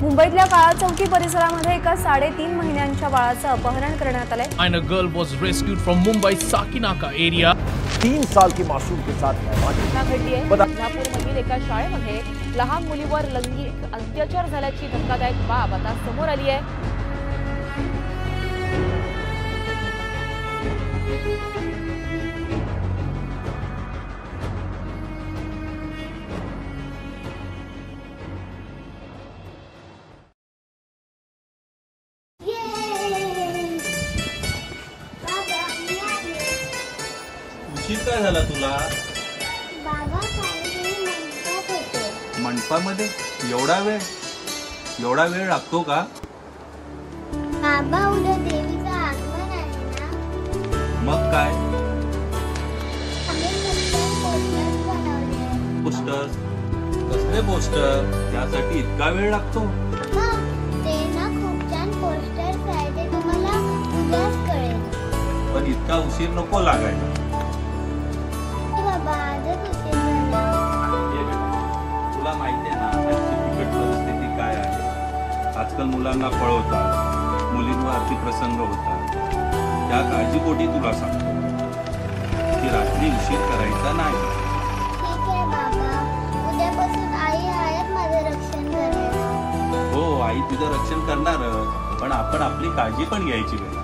मुंबईतल्या काळा चौकी परिसरामध्ये एका 3.5 महिन्यांच्या बाळाचं अपहरण करण्यात आले। And a girl was rescued from Mumbai Sakinaka area. 3 साल की मासूम के साथ घटना घडली आहे। बदलापूरमधील एका शाळेमध्ये लहान मुलीवर लैंगिक अत्याचार झाल्याची धक्कादायक बाब आता समोर आली आहे। काय झाला तुला? बाबा काही मंडपात होते। मंडपामध्ये एवढा वेळ लागतो का? बाबा उद्या देवीचं आगमन आहे ना। मग काय? आम्ही पोस्टर्स बनवले। पोस्टर्स? कसले पोस्टर? त्यासाठी इतका वेळ लागतो? ते ना खूप छान पोस्टर्स आहेत, ते तुम्हाला उद्याच कळेल। पण इतका उशीर नको लागायला। तुला माहिती आहे ना आजची बिकट परिस्थिती काय आहे? आजकाल मुलांना पळवतात, मुलींवर अतिप्रसंग होतात। त्या काळजीपोटी तुला सांगतो की रात्री उशीर करायचा नाही। ठीक आहे बाबा, उद्यापासून आई आहेत माझं रक्षण करायला। हो, आई तुझं रक्षण करणार, पण आपण आपली काळजी पण घ्यायची बेटा।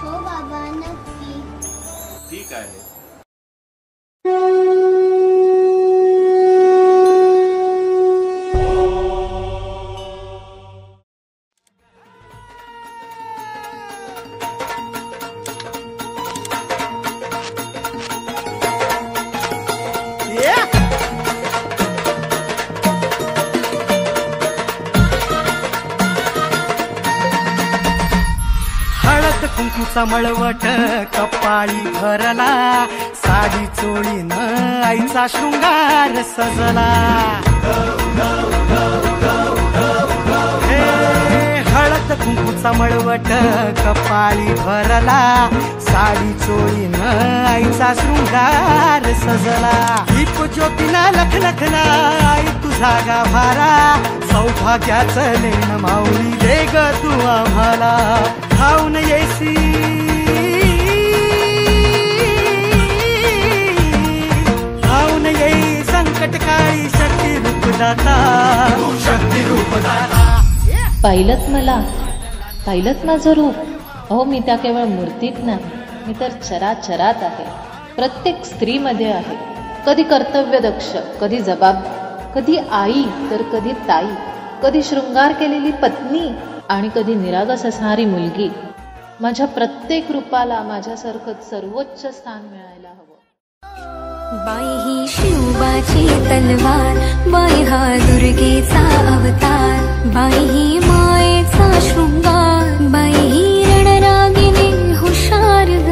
हो बाबा, नक्की। ठीक आहे। हळद कुंकूचा मळवट कपाळी भरला, साडी चोळीनं आईचा शृंगार सजला। हळद कुंकूचा मळवट कपाळी भरला, साडी चोळीनं आईचा शृंगार सजला। दीप ज्योतीना लखलखला आई तुझा गाभारा, सौभाग्याचं लेण माऊली दे ग तू आम्हाला। खाऊन येसी खाऊन येई संकट काळी शक्ती रूपदाता, शक्ती रूपदाता। पाहिलंत माझं रूप? अहो, मी त्या केवळ मूर्तीत नाही, मी तर चराचरात आहे, प्रत्येक स्त्रीमध्ये आहे। कधी कर्तव्यदक्ष, कधी जबाबदार, कधी आई तर कधी ताई, कधी शृंगार केलेली पत्नी आणि कधी निरागस असणारी मुलगी। माझ्या प्रत्येक रूपाला माझ्यासारखं सर्वोच्च स्थान मिळायला हवं। बाई ही शिवबाची तलवार, बाई हा दुर्गेचा अवतार, बाई ही मायेचा शृंगार, बाई ही रणरागिणी हुशार ग।